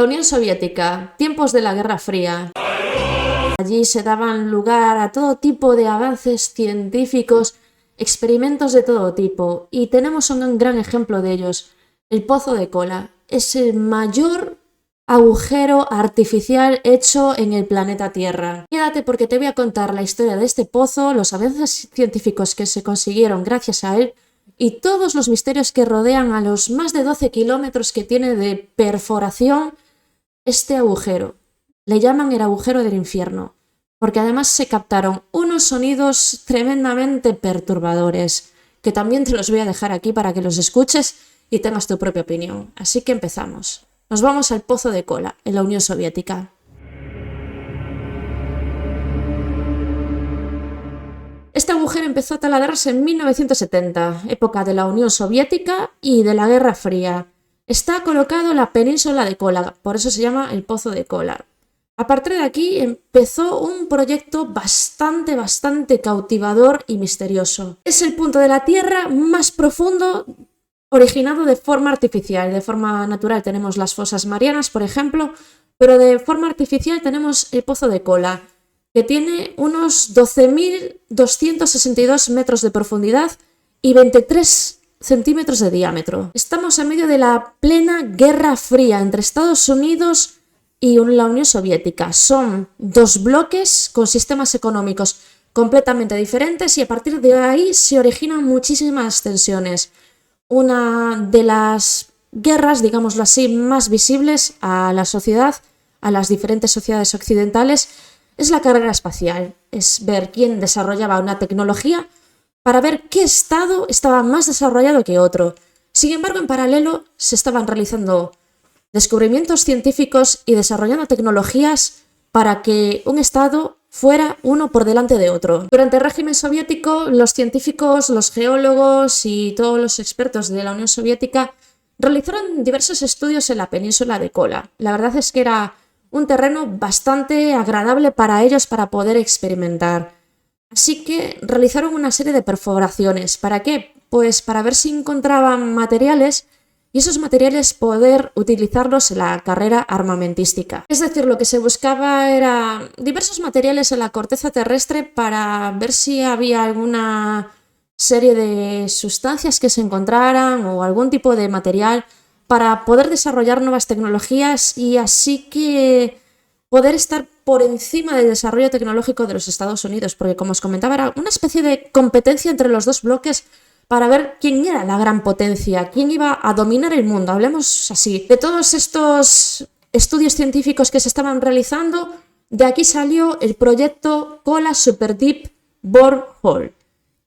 La Unión Soviética, tiempos de la Guerra Fría. Allí se daban lugar a todo tipo de avances científicos, experimentos de todo tipo, y tenemos un gran ejemplo de ellos, el Pozo de Kola. Es el mayor agujero artificial hecho en el planeta Tierra. Quédate porque te voy a contar la historia de este pozo, los avances científicos que se consiguieron gracias a él y todos los misterios que rodean a los más de 12 kilómetros que tiene de perforación este agujero. Le llaman el agujero del infierno, porque además se captaron unos sonidos tremendamente perturbadores, que también te los voy a dejar aquí para que los escuches y tengas tu propia opinión. Así que empezamos. Nos vamos al Pozo de Kola, en la Unión Soviética. Este agujero empezó a taladrarse en 1970, época de la Unión Soviética y de la Guerra Fría. Está colocado en la península de Kola, por eso se llama el Pozo de Kola. A partir de aquí empezó un proyecto bastante cautivador y misterioso. Es el punto de la Tierra más profundo originado de forma artificial. De forma natural tenemos las fosas marianas, por ejemplo, pero de forma artificial tenemos el Pozo de Kola, que tiene unos 12.262 metros de profundidad y 23 centímetros de diámetro. Estamos en medio de la plena Guerra Fría entre Estados Unidos y la Unión Soviética. Son dos bloques con sistemas económicos completamente diferentes y a partir de ahí se originan muchísimas tensiones. Una de las guerras, digámoslo así, más visibles a la sociedad, a las diferentes sociedades occidentales, es la carrera espacial. Es ver quién desarrollaba una tecnología para ver qué estado estaba más desarrollado que otro. Sin embargo, en paralelo se estaban realizando descubrimientos científicos y desarrollando tecnologías para que un estado fuera uno por delante de otro. Durante el régimen soviético, los científicos, los geólogos y todos los expertos de la Unión Soviética realizaron diversos estudios en la península de Kola. La verdad es que era un terreno bastante agradable para ellos para poder experimentar. Así que realizaron una serie de perforaciones. ¿Para qué? Pues para ver si encontraban materiales y esos materiales poder utilizarlos en la carrera armamentística. Es decir, lo que se buscaba era diversos materiales en la corteza terrestre para ver si había alguna serie de sustancias que se encontraran o algún tipo de material para poder desarrollar nuevas tecnologías y así que poder estar por encima del desarrollo tecnológico de los Estados Unidos, porque como os comentaba era una especie de competencia entre los dos bloques para ver quién era la gran potencia, quién iba a dominar el mundo. Hablemos así. De todos estos estudios científicos que se estaban realizando, de aquí salió el proyecto Kola Super Deep Borehole,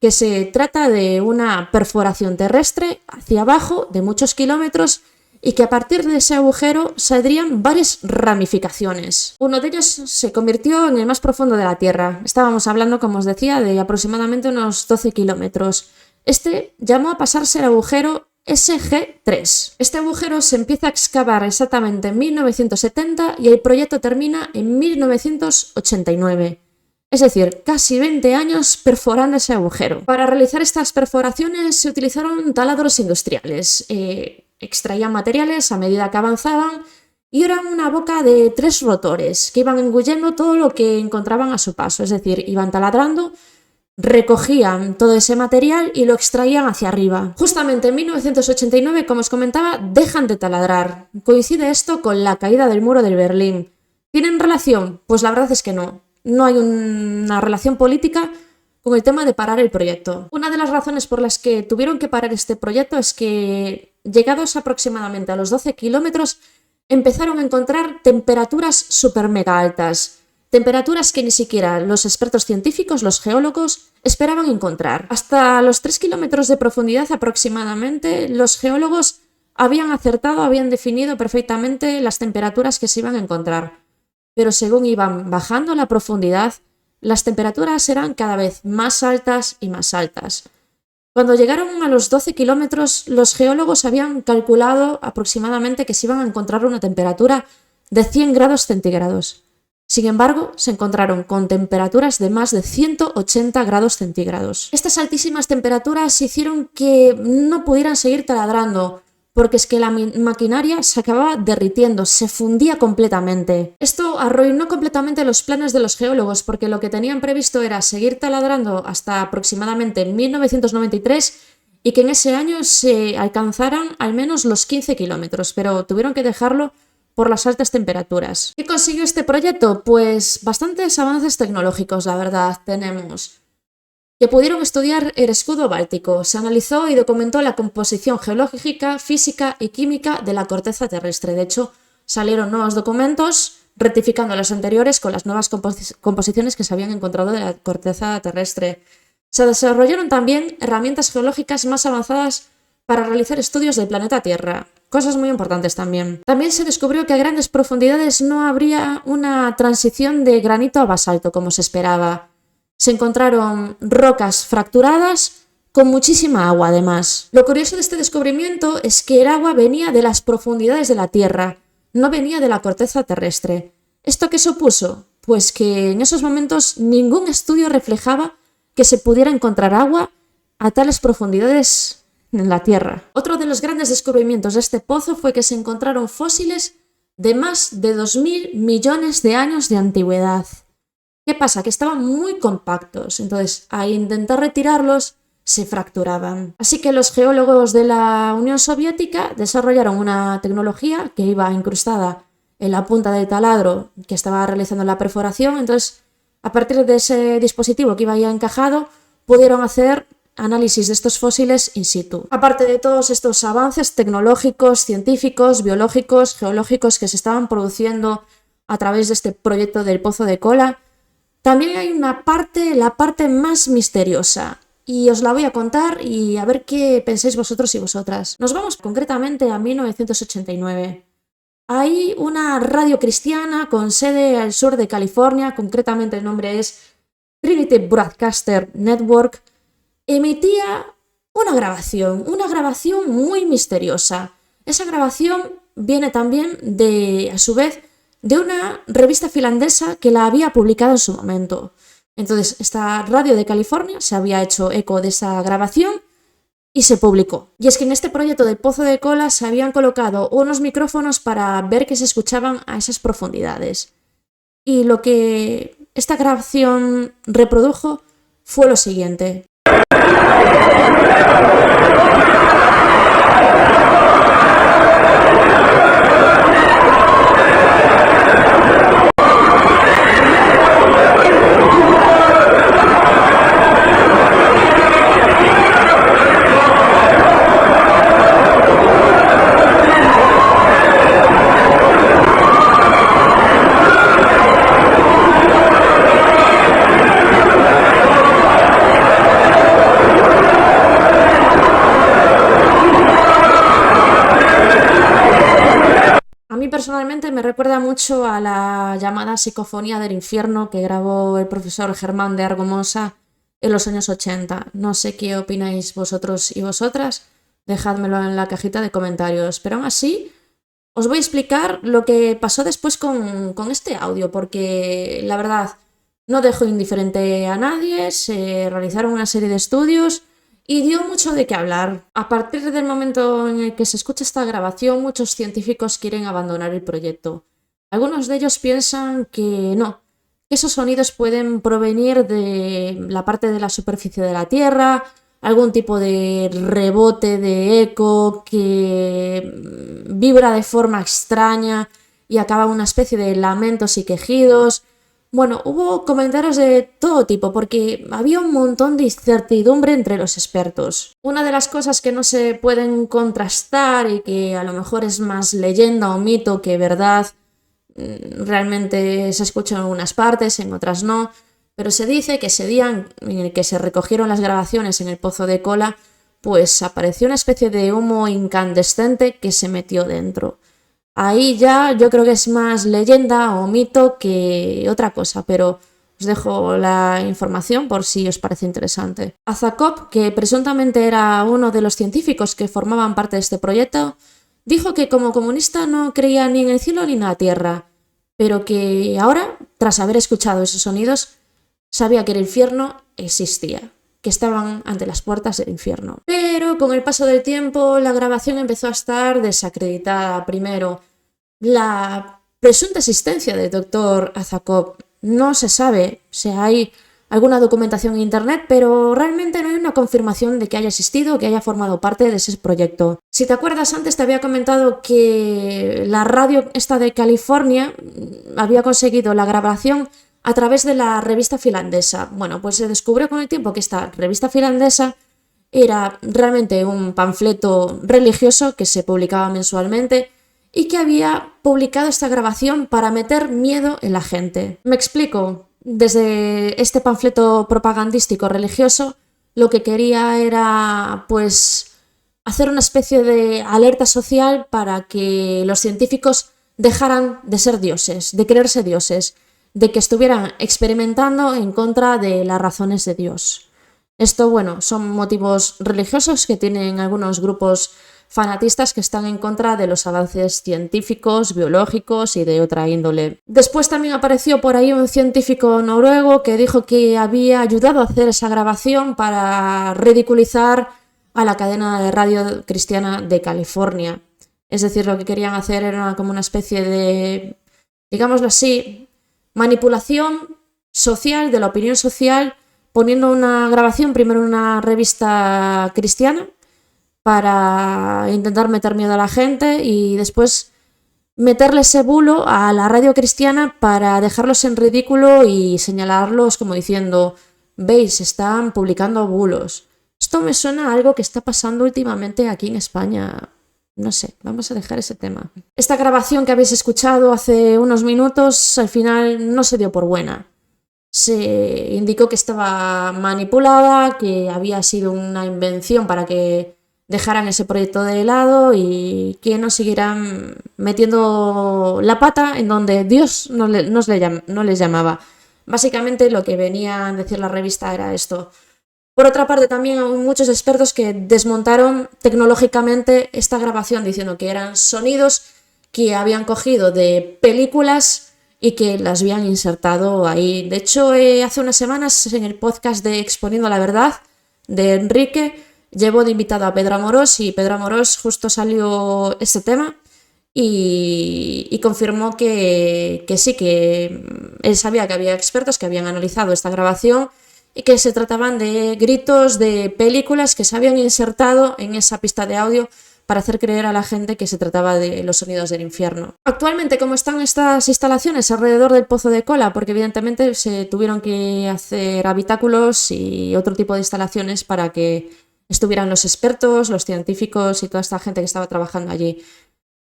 que se trata de una perforación terrestre hacia abajo de muchos kilómetros y que a partir de ese agujero saldrían varias ramificaciones. Uno de ellos se convirtió en el más profundo de la Tierra. Estábamos hablando, como os decía, de aproximadamente unos 12 kilómetros. Este llamó a pasarse el agujero SG3. Este agujero se empieza a excavar exactamente en 1970 y el proyecto termina en 1989. Es decir, casi 20 años perforando ese agujero. Para realizar estas perforaciones se utilizaron taladros industriales. Extraían materiales a medida que avanzaban y eran una boca de 3 rotores que iban engullendo todo lo que encontraban a su paso. Es decir, iban taladrando, recogían todo ese material y lo extraían hacia arriba. Justamente en 1989, como os comentaba, dejan de taladrar. Coincide esto con la caída del muro de Berlín. ¿Tienen relación? Pues la verdad es que no. No hay una relación política con el tema de parar el proyecto. Una de las razones por las que tuvieron que parar este proyecto es que, llegados aproximadamente a los 12 kilómetros, empezaron a encontrar temperaturas súper mega altas. Temperaturas que ni siquiera los expertos científicos, los geólogos, esperaban encontrar. Hasta los 3 kilómetros de profundidad aproximadamente, los geólogos habían acertado, habían definido perfectamente las temperaturas que se iban a encontrar. Pero según iban bajando la profundidad, las temperaturas eran cada vez más altas y más altas. Cuando llegaron a los 12 kilómetros, los geólogos habían calculado aproximadamente que se iban a encontrar una temperatura de 100 grados centígrados. Sin embargo, se encontraron con temperaturas de más de 180 grados centígrados. Estas altísimas temperaturas hicieron que no pudieran seguir taladrando, porque es que la maquinaria se acababa derritiendo, se fundía completamente. Esto arruinó completamente los planes de los geólogos, porque lo que tenían previsto era seguir taladrando hasta aproximadamente 1993 y que en ese año se alcanzaran al menos los 15 kilómetros, pero tuvieron que dejarlo por las altas temperaturas. ¿Qué consiguió este proyecto? Pues bastantes avances tecnológicos, la verdad, tenemos. Que pudieron estudiar el escudo báltico. Se analizó y documentó la composición geológica, física y química de la corteza terrestre. De hecho, salieron nuevos documentos rectificando los anteriores con las nuevas composiciones que se habían encontrado de la corteza terrestre. Se desarrollaron también herramientas geológicas más avanzadas para realizar estudios del planeta Tierra. Cosas muy importantes también. También se descubrió que a grandes profundidades no habría una transición de granito a basalto como se esperaba. Se encontraron rocas fracturadas con muchísima agua además. Lo curioso de este descubrimiento es que el agua venía de las profundidades de la Tierra, no venía de la corteza terrestre. ¿Esto qué supuso? Pues que en esos momentos ningún estudio reflejaba que se pudiera encontrar agua a tales profundidades en la Tierra. Otro de los grandes descubrimientos de este pozo fue que se encontraron fósiles de más de 2.000 millones de años de antigüedad. ¿Qué pasa? Que estaban muy compactos, entonces al intentar retirarlos se fracturaban. Así que los geólogos de la Unión Soviética desarrollaron una tecnología que iba incrustada en la punta del taladro que estaba realizando la perforación, entonces a partir de ese dispositivo que iba ya encajado pudieron hacer análisis de estos fósiles in situ. Aparte de todos estos avances tecnológicos, científicos, biológicos, geológicos que se estaban produciendo a través de este proyecto del Pozo de Kola, también hay una parte, la parte más misteriosa, y os la voy a contar y a ver qué pensáis vosotros y vosotras. Nos vamos concretamente a 1989. Hay una radio cristiana con sede al sur de California, concretamente el nombre es Trinity Broadcaster Network, emitía una grabación muy misteriosa. Esa grabación viene también a su vez, de una revista finlandesa que la había publicado en su momento. Entonces, esta radio de California se había hecho eco de esa grabación y se publicó. Y es que en este proyecto del Pozo de Kola se habían colocado unos micrófonos para ver que se escuchaban a esas profundidades. Y lo que esta grabación reprodujo fue lo siguiente. Personalmente me recuerda mucho a la llamada Psicofonía del Infierno que grabó el profesor Germán de Argomosa en los años 80. No sé qué opináis vosotros y vosotras, dejádmelo en la cajita de comentarios. Pero aún así, os voy a explicar lo que pasó después con este audio, porque la verdad no dejó indiferente a nadie, se realizaron una serie de estudios y dio mucho de qué hablar. A partir del momento en el que se escucha esta grabación, muchos científicos quieren abandonar el proyecto. Algunos de ellos piensan que no, que esos sonidos pueden provenir de la parte de la superficie de la Tierra, algún tipo de rebote de eco que vibra de forma extraña y acaba una especie de lamentos y quejidos. Bueno, hubo comentarios de todo tipo porque había un montón de incertidumbre entre los expertos. Una de las cosas que no se pueden contrastar y que a lo mejor es más leyenda o mito que verdad, realmente se escucha en algunas partes, en otras no, pero se dice que ese día en el que se recogieron las grabaciones en el Pozo de Kola, pues apareció una especie de humo incandescente que se metió dentro. Ahí ya yo creo que es más leyenda o mito que otra cosa, pero os dejo la información por si os parece interesante. Azakov, que presuntamente era uno de los científicos que formaban parte de este proyecto, dijo que como comunista no creía ni en el cielo ni en la tierra, pero que ahora, tras haber escuchado esos sonidos, sabía que el infierno existía. que estaban ante las puertas del infierno. Pero con el paso del tiempo la grabación empezó a estar desacreditada. Primero, la presunta existencia del Dr. Azakov no se sabe si hay alguna documentación en internet, pero realmente no hay una confirmación de que haya existido o que haya formado parte de ese proyecto. Si te acuerdas, antes te había comentado que la radio esta de California había conseguido la grabación a través de la revista finlandesa. Bueno, pues se descubrió con el tiempo que esta revista finlandesa era realmente un panfleto religioso que se publicaba mensualmente y que había publicado esta grabación para meter miedo en la gente. Me explico. Desde este panfleto propagandístico religioso, lo que quería era, pues, hacer una especie de alerta social para que los científicos dejaran de ser dioses, de creerse dioses, de que estuvieran experimentando en contra de las razones de Dios. Esto, bueno, son motivos religiosos que tienen algunos grupos fanatistas que están en contra de los avances científicos, biológicos y de otra índole. Después también apareció por ahí un científico noruego que dijo que había ayudado a hacer esa grabación para ridiculizar a la cadena de radio cristiana de California. Es decir, lo que querían hacer era como una especie de, digámoslo así, manipulación social, de la opinión social, poniendo una grabación primero en una revista cristiana para intentar meter miedo a la gente y después meterle ese bulo a la radio cristiana para dejarlos en ridículo y señalarlos como diciendo: veis, están publicando bulos. Esto me suena a algo que está pasando últimamente aquí en España. No sé, vamos a dejar ese tema. Esta grabación que habéis escuchado hace unos minutos al final no se dio por buena. Se indicó que estaba manipulada, que había sido una invención para que dejaran ese proyecto de lado y que no siguieran metiendo la pata en donde Dios no les llamaba. Básicamente lo que venía a decir la revista era esto. Por otra parte, también hay muchos expertos que desmontaron tecnológicamente esta grabación diciendo que eran sonidos que habían cogido de películas y que las habían insertado ahí. De hecho, hace unas semanas en el podcast de Exponiendo la Verdad de Enrique llevó de invitado a Pedro Amorós y Pedro Amorós justo salió este tema y confirmó que sí, que él sabía que había expertos que habían analizado esta grabación y que se trataban de gritos de películas que se habían insertado en esa pista de audio para hacer creer a la gente que se trataba de los sonidos del infierno. Actualmente, ¿cómo están estas instalaciones alrededor del Pozo de Kola? Porque evidentemente se tuvieron que hacer habitáculos y otro tipo de instalaciones para que estuvieran los expertos, los científicos y toda esta gente que estaba trabajando allí.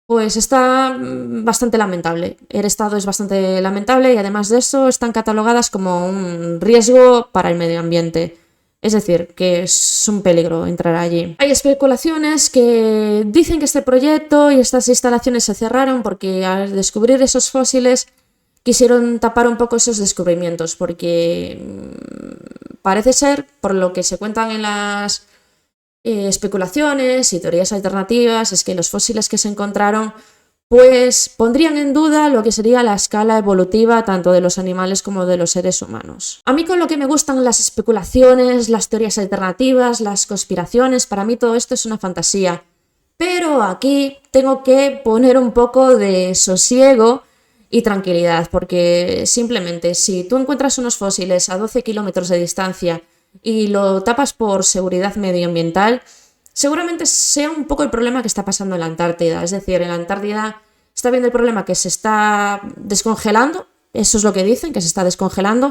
Pues está bastante lamentable. El estado es bastante lamentable y además de eso están catalogadas como un riesgo para el medio ambiente. Es decir, que es un peligro entrar allí. Hay especulaciones que dicen que este proyecto y estas instalaciones se cerraron porque al descubrir esos fósiles quisieron tapar un poco esos descubrimientos, porque parece ser, por lo que se cuentan en las especulaciones y teorías alternativas, es que los fósiles que se encontraron pues pondrían en duda lo que sería la escala evolutiva tanto de los animales como de los seres humanos. A mí con lo que me gustan las especulaciones, las teorías alternativas, las conspiraciones, para mí todo esto es una fantasía. Pero aquí tengo que poner un poco de sosiego y tranquilidad, porque simplemente si tú encuentras unos fósiles a 12 kilómetros de distancia y lo tapas por seguridad medioambiental, seguramente sea un poco el problema que está pasando en la Antártida. Es decir, en la Antártida está viendo el problema que se está descongelando, eso es lo que dicen, que se está descongelando,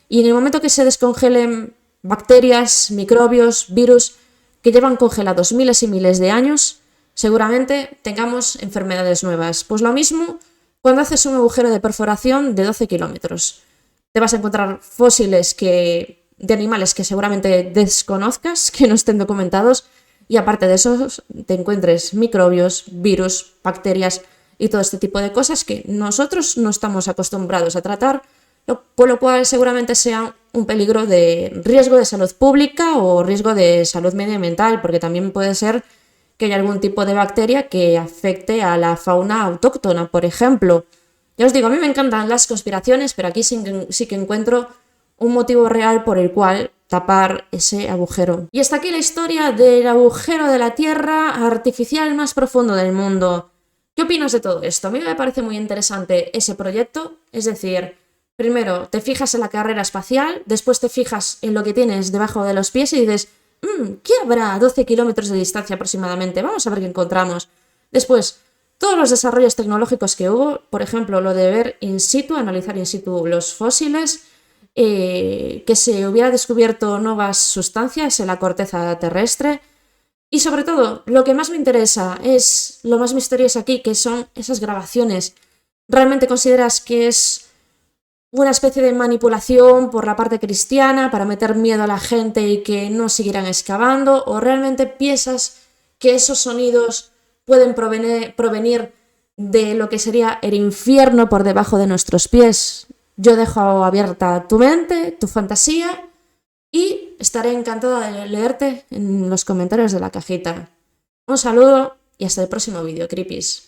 y en el momento que se descongelen bacterias, microbios, virus que llevan congelados miles y miles de años, seguramente tengamos enfermedades nuevas. Pues lo mismo cuando haces un agujero de perforación de 12 kilómetros. Te vas a encontrar fósiles de animales que seguramente desconozcas, que no estén documentados, y aparte de eso te encuentres microbios, virus, bacterias y todo este tipo de cosas que nosotros no estamos acostumbrados a tratar, por lo cual seguramente sea un peligro de riesgo de salud pública o riesgo de salud medioambiental, porque también puede ser que haya algún tipo de bacteria que afecte a la fauna autóctona, por ejemplo. Ya os digo, a mí me encantan las conspiraciones, pero aquí sí que encuentro un motivo real por el cual tapar ese agujero. Y hasta aquí la historia del agujero de la Tierra artificial más profundo del mundo. ¿Qué opinas de todo esto? A mí me parece muy interesante ese proyecto, es decir, primero te fijas en la carrera espacial, después te fijas en lo que tienes debajo de los pies y dices, ¿qué habrá a 12 kilómetros de distancia aproximadamente? Vamos a ver qué encontramos. Después, todos los desarrollos tecnológicos que hubo, por ejemplo, lo de ver in situ, analizar in situ los fósiles, que se hubiera descubierto nuevas sustancias en la corteza terrestre y sobre todo, lo que más me interesa es lo más misterioso aquí, que son esas grabaciones. ¿Realmente consideras que es una especie de manipulación por la parte cristiana para meter miedo a la gente y que no siguieran excavando? ¿O realmente piensas que esos sonidos pueden provenir de lo que sería el infierno por debajo de nuestros pies? Yo dejo abierta tu mente, tu fantasía y estaré encantada de leerte en los comentarios de la cajita. Un saludo y hasta el próximo vídeo, creepies.